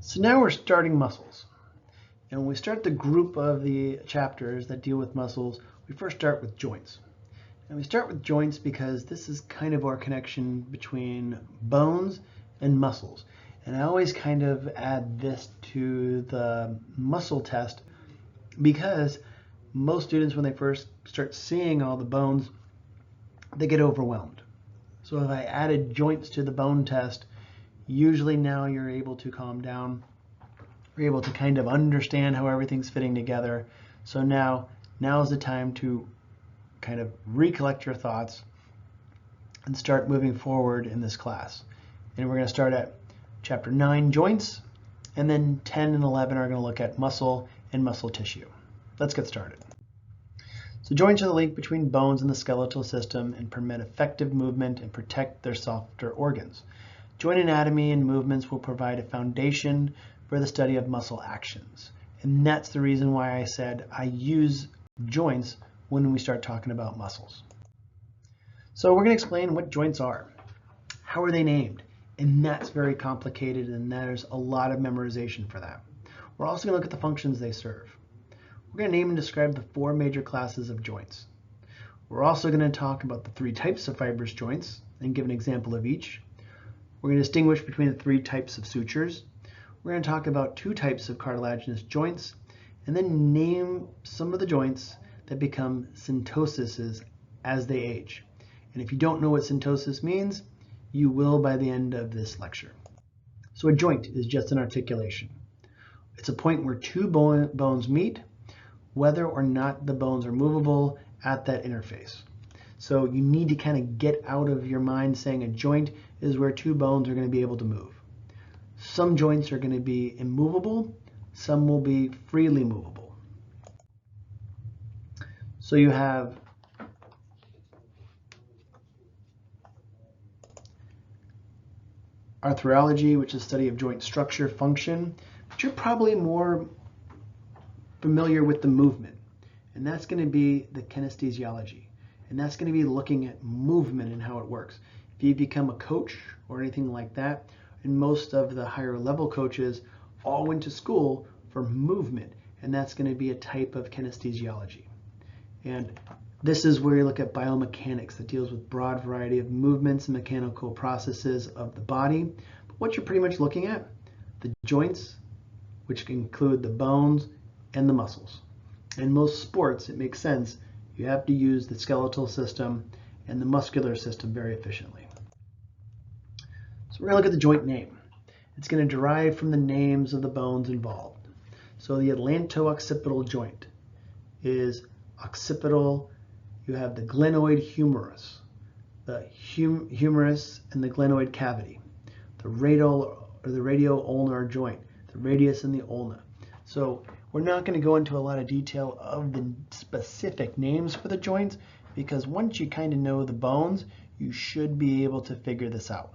So now we're starting muscles. And when we start the group of the chapters that deal with muscles, we first start with joints. And we start with joints because this is kind of our connection between bones and muscles. And I always kind of add this to the muscle test because most students, when they first start seeing all the bones, they get overwhelmed. So if I added joints to the bone test, usually now you're able to calm down. You're able to kind of understand how everything's fitting together. So now is the time to kind of recollect your thoughts and start moving forward in this class. And we're going to start at chapter 9, joints, and then 10 and 11 are going to look at muscle and muscle tissue. Let's get started. So joints are the link between bones and the skeletal system and permit effective movement and protect their softer organs. Joint anatomy and movements will provide a foundation for the study of muscle actions. And that's the reason why I said I use joints when we start talking about muscles. So we're going to explain what joints are. How are they named? And that's very complicated, and there's a lot of memorization for that. We're also going to look at the functions they serve. We're going to name and describe the 4 major classes of joints. We're also going to talk about the 3 types of fibrous joints and give an example of each. We're going to distinguish between the 3 types of sutures. We're going to talk about 2 types of cartilaginous joints, and then name some of the joints that become syntoses as they age. And if you don't know what syntosis means, you will by the end of this lecture. So a joint is just an articulation. It's a point where 2 bones meet, whether or not the bones are movable at that interface. So you need to kind of get out of your mind saying a joint is where 2 bones are going to be able to move. Some joints are going to be immovable, some will be freely movable. So you have arthrology, which is study of joint structure, function, but you're probably more familiar with the movement, and that's going to be the kinesthesiology, and that's going to be looking at movement and how it works. If you become a coach or anything like that, and most of the higher level coaches all went to school for movement, and that's going to be a type of kinesthesiology. And this is where you look at biomechanics that deals with broad variety of movements and mechanical processes of the body. But what you're pretty much looking at, the joints, which include the bones and the muscles. In most sports, it makes sense, you have to use the skeletal system and the muscular system very efficiently. So we're going to look at the joint name. It's going to derive from the names of the bones involved. So the atlanto-occipital joint is occipital. You have the glenoid humerus, the humerus and the glenoid cavity, the radial or the radio-ulnar joint, the radius and the ulna. So we're not going to go into a lot of detail of the specific names for the joints because once you kind of know the bones, you should be able to figure this out.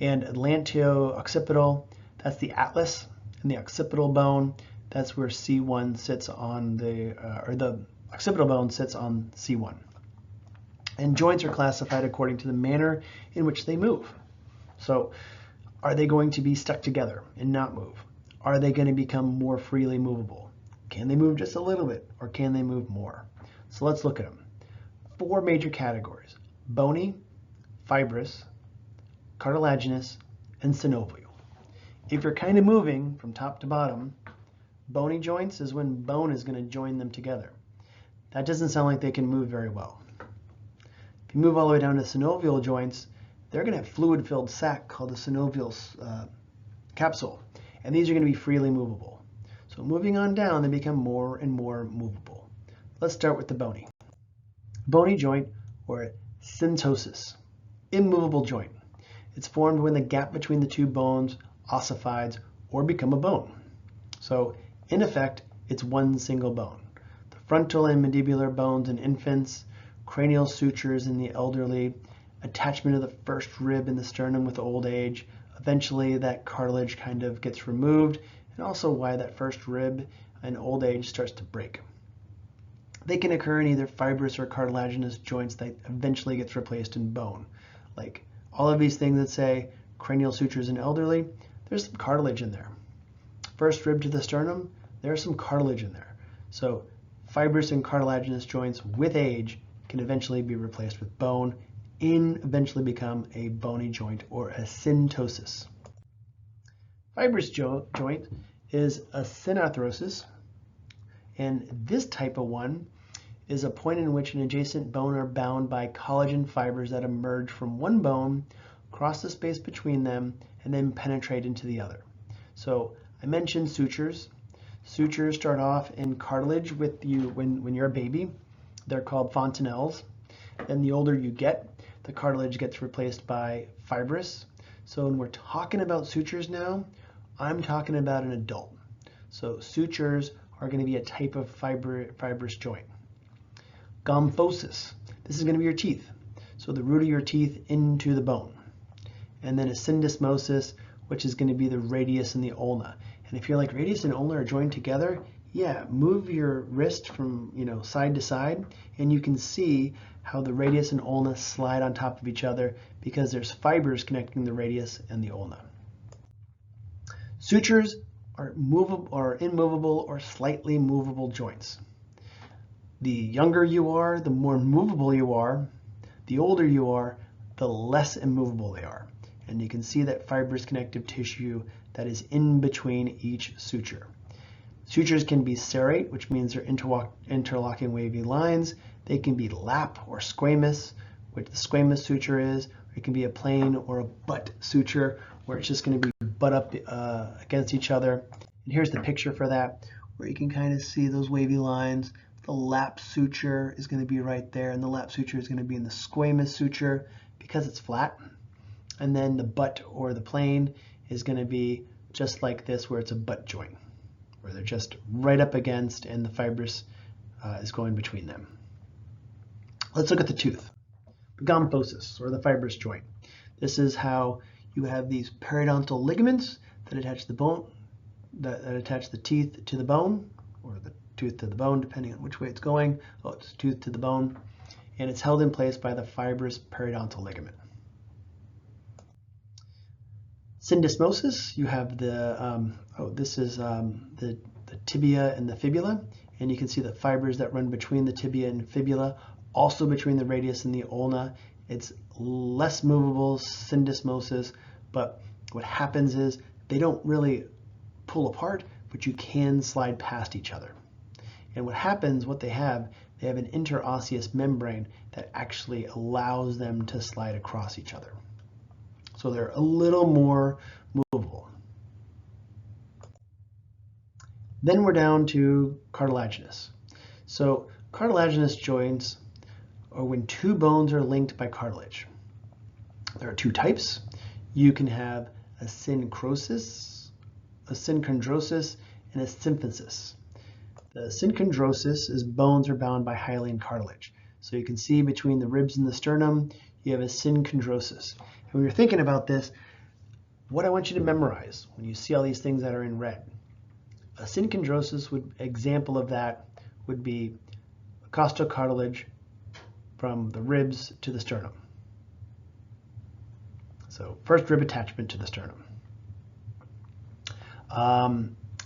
And atlanto-occipital, that's the atlas, and the occipital bone, that's where C1 sits on the occipital bone sits on C1. And joints are classified according to the manner in which they move. So are they going to be stuck together and not move? Are they going to become more freely movable? Can they move just a little bit, or can they move more? So let's look at them. 4 major categories: bony, fibrous, cartilaginous, and synovial. If you're kind of moving from top to bottom, bony joints is when bone is going to join them together. That doesn't sound like they can move very well. If you move all the way down to synovial joints, they're going to have fluid-filled sac called the synovial capsule, and these are going to be freely movable. So moving on down, they become more and more movable. Let's start with the bony. Bony joint, or syntosis, immovable joint. It's formed when the gap between the 2 bones ossifies or become a bone. So in effect, it's one single bone. The frontal and mandibular bones in infants, cranial sutures in the elderly, attachment of the first rib in the sternum with old age. Eventually that cartilage kind of gets removed, and also why that first rib in old age starts to break. They can occur in either fibrous or cartilaginous joints that eventually gets replaced in bone. Like all of these things that say cranial sutures in elderly, there's some cartilage in there. first rib to the sternum, there's some cartilage in there. So fibrous and cartilaginous joints with age can eventually be replaced with bone and eventually become a bony joint or a syntosis. Fibrous joint is a synarthrosis, and this type of one is a point in which an adjacent bone are bound by collagen fibers that emerge from one bone, cross the space between them, and then penetrate into the other. So I mentioned sutures. Sutures start off in cartilage with you when you're a baby. They're called fontanelles. Then the older you get, the cartilage gets replaced by fibrous. So when we're talking about sutures now, I'm talking about an adult. So sutures are going to be a type of fibrous joint. Gomphosis, this is going to be your teeth. So the root of your teeth into the bone. And then a syndesmosis, which is going to be the radius and the ulna. And if you're like, radius and ulna are joined together, yeah, move your wrist from side to side, and you can see how the radius and ulna slide on top of each other because there's fibers connecting the radius and the ulna. Sutures are movable or immovable or slightly movable joints. The younger you are, the more movable you are. The older you are, the less immovable they are. And you can see that fibrous connective tissue that is in between each suture. Sutures can be serrate, which means they're interlocking wavy lines. They can be lap or squamous, which the squamous suture is. It can be a plain or a butt suture, where it's just going to be butt up against each other. And here's the picture for that, where you can kind of see those wavy lines. The lap suture is going to be right there, and the lap suture is going to be in the squamous suture because it's flat. And then the butt or the plain is going to be just like this, where it's a butt joint, where they're just right up against and the fibrous is going between them. Let's look at the tooth. The gomphosis, or the fibrous joint. This is how you have these periodontal ligaments that attach the bone, that attach the teeth to the bone, or the tooth to the bone, depending on which way it's going. Oh, it's tooth to the bone, and it's held in place by the fibrous periodontal ligament. Syndesmosis, you have the, this is the tibia and the fibula, and you can see the fibers that run between the tibia and fibula, also between the radius and the ulna. It's less movable, syndesmosis, but what happens is they don't really pull apart, but you can slide past each other. And what happens, what they have an interosseous membrane that actually allows them to slide across each other. So they're a little more movable. Then we're down to cartilaginous. So cartilaginous joints are when two bones are linked by cartilage. There are two types. You can have a synchondrosis, and a symphysis. The synchondrosis is bones are bound by hyaline cartilage. So you can see between the ribs and the sternum, you have a synchondrosis. And when you're thinking about this, what I want you to memorize when you see all these things that are in red. A synchondrosis example of that would be costal cartilage from the ribs to the sternum. So first rib attachment to the sternum.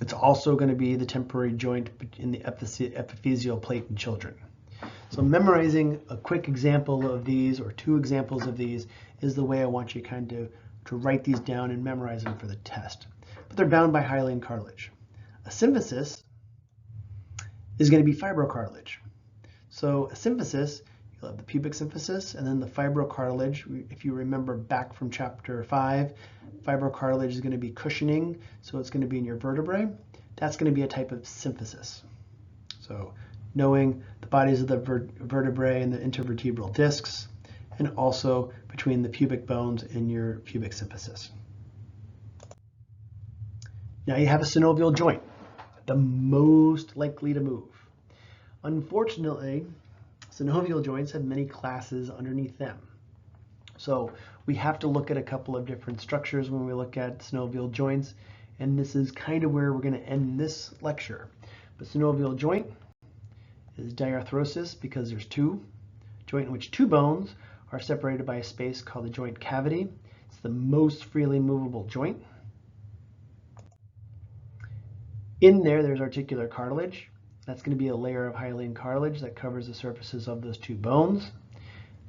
It's also going to be the temporary joint in the epiphyseal plate in children. So memorizing a quick example of these, or two examples of these, is the way I want you kind of to write these down and memorize them for the test. But they're bound by hyaline cartilage. A symphysis is going to be fibrocartilage. So a symphysis, you'll have the pubic symphysis and then the fibrocartilage. If you remember back from chapter 5, fibrocartilage is going to be cushioning, so it's going to be in your vertebrae. That's going to be a type of symphysis. So knowing the bodies of the vertebrae and the intervertebral discs, and also between the pubic bones and your pubic symphysis. Now you have a synovial joint, the most likely to move. Unfortunately, synovial joints have many classes underneath them. So we have to look at a couple of different structures when we look at synovial joints, and this is kind of where we're going to end this lecture. The synovial joint is diarthrosis because there's two. Joint in which two bones are separated by a space called the joint cavity. It's the most freely movable joint. In there, there's articular cartilage. That's going to be a layer of hyaline cartilage that covers the surfaces of those two bones.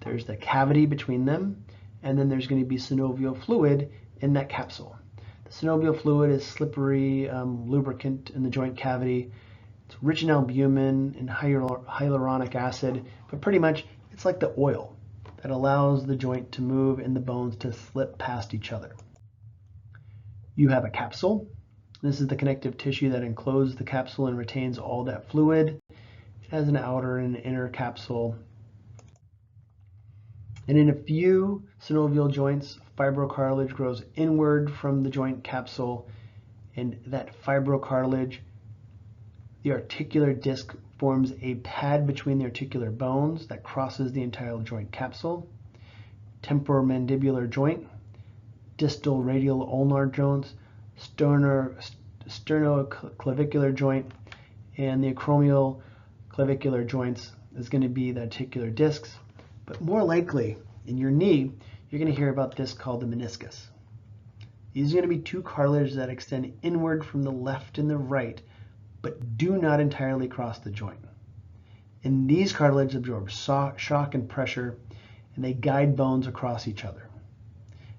There's the cavity between them, and then there's going to be synovial fluid in that capsule. The synovial fluid is slippery lubricant in the joint cavity. It's rich in albumin and hyaluronic acid, but pretty much it's like the oil that allows the joint to move and the bones to slip past each other. You have a capsule. This is the connective tissue that encloses the capsule and retains all that fluid. It has an outer and an inner capsule. And in a few synovial joints, fibrocartilage grows inward from the joint capsule, and that fibrocartilage, the articular disc, forms a pad between the articular bones that crosses the entire joint capsule. Temporomandibular joint, distal radial ulnar joints, sternoclavicular joint, and the acromial clavicular joints is going to be the articular discs. But more likely, in your knee, you're going to hear about this called the meniscus. These are going to be two cartilages that extend inward from the left and the right, but do not entirely cross the joint. And these cartilages absorb shock and pressure, and they guide bones across each other.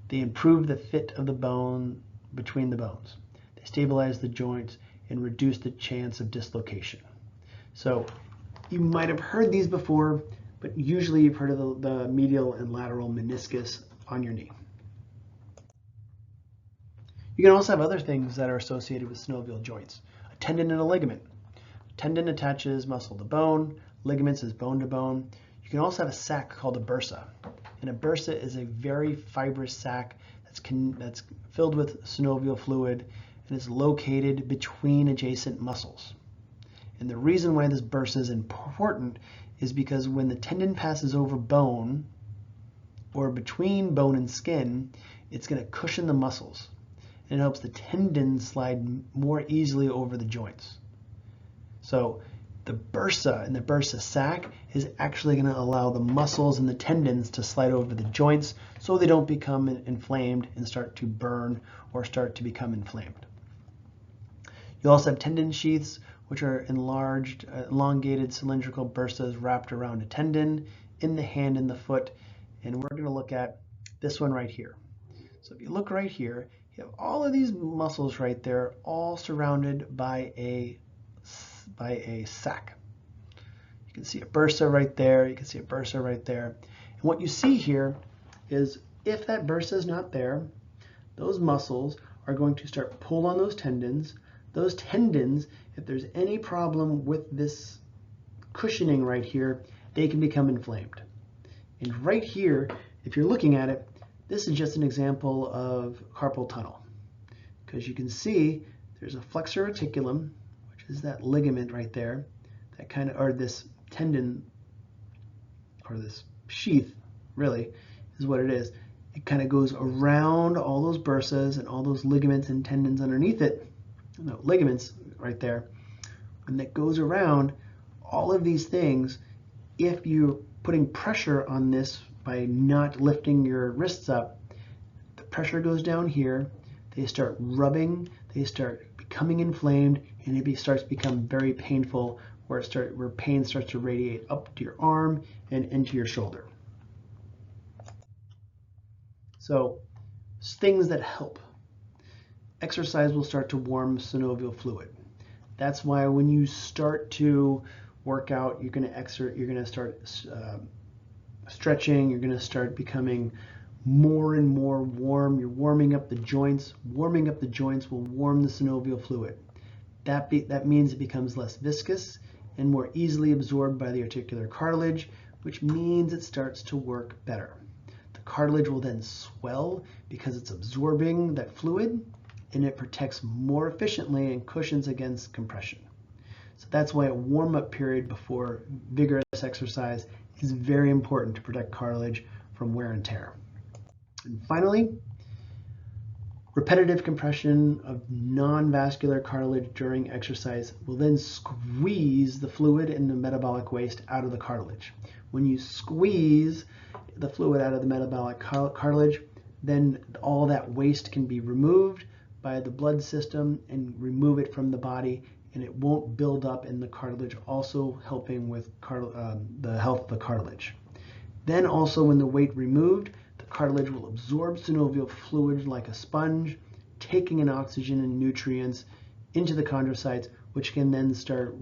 They improve the fit of the bone between the bones. They stabilize the joints and reduce the chance of dislocation. So you might have heard these before, but usually you've heard of the medial and lateral meniscus on your knee. You can also have other things that are associated with synovial joints. A tendon and a ligament. A tendon attaches muscle to bone, ligaments is bone to bone. You can also have a sac called a bursa. And a bursa is a very fibrous sac that's filled with synovial fluid and is located between adjacent muscles. And the reason why this bursa is important is because when the tendon passes over bone or between bone and skin, it's going to cushion the muscles. And it helps the tendon slide more easily over the joints. So the bursa and the bursa sac is actually going to allow the muscles and the tendons to slide over the joints so they don't become inflamed and start to burn or start to become inflamed. You also have tendon sheaths, which are enlarged, elongated cylindrical bursas wrapped around a tendon in the hand and the foot. And we're going to look at this one right here. So if you look right here, you have all of these muscles right there, all surrounded by a sac. You can see a bursa right there. You can see a bursa right there. And what you see here is if that bursa is not there, those muscles are going to start pull on those tendons. Those tendons, if there's any problem with this cushioning right here, they can become inflamed. And right here, if you're looking at it, this is just an example of carpal tunnel. Because you can see there's a flexor reticulum, which is that ligament right there, that kind of, or this tendon, or this sheath, really, is what it is. It kind of goes around all those bursas and all those ligaments and tendons underneath it. No, ligaments right there. And that goes around all of these things. If you're putting pressure on this by not lifting your wrists up, the pressure goes down here. They start rubbing, they start becoming inflamed, and it starts to become very painful, where pain starts to radiate up to your arm and into your shoulder. So things that help. Exercise will start to warm synovial fluid. That's why when you start to work out, you're going to start stretching. You're going to start becoming more and more warm. You're warming up the joints. Warming up the joints will warm the synovial fluid. That means it becomes less viscous and more easily absorbed by the articular cartilage, which means it starts to work better. The cartilage will then swell because it's absorbing that fluid, and it protects more efficiently and cushions against compression. So that's why a warm-up period before vigorous exercise is very important to protect cartilage from wear and tear. And finally, repetitive compression of non-vascular cartilage during exercise will then squeeze the fluid and the metabolic waste out of the cartilage. When you squeeze the fluid out of the metabolic cartilage, then all that waste can be removed, by the blood system and remove it from the body, and it won't build up in the cartilage, also helping with the health of the cartilage. Then also when the weight removed, the cartilage will absorb synovial fluid like a sponge, taking in oxygen and nutrients into the chondrocytes, which can then start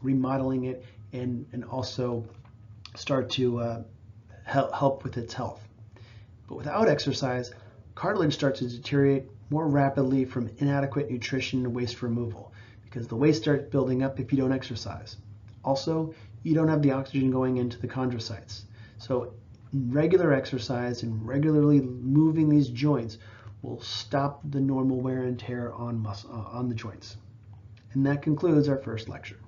remodeling it and also start to help with its health. But without exercise, cartilage starts to deteriorate more rapidly from inadequate nutrition and waste removal, because the waste starts building up if you don't exercise. Also, you don't have the oxygen going into the chondrocytes. So regular exercise and regularly moving these joints will stop the normal wear and tear on the joints. And that concludes our first lecture.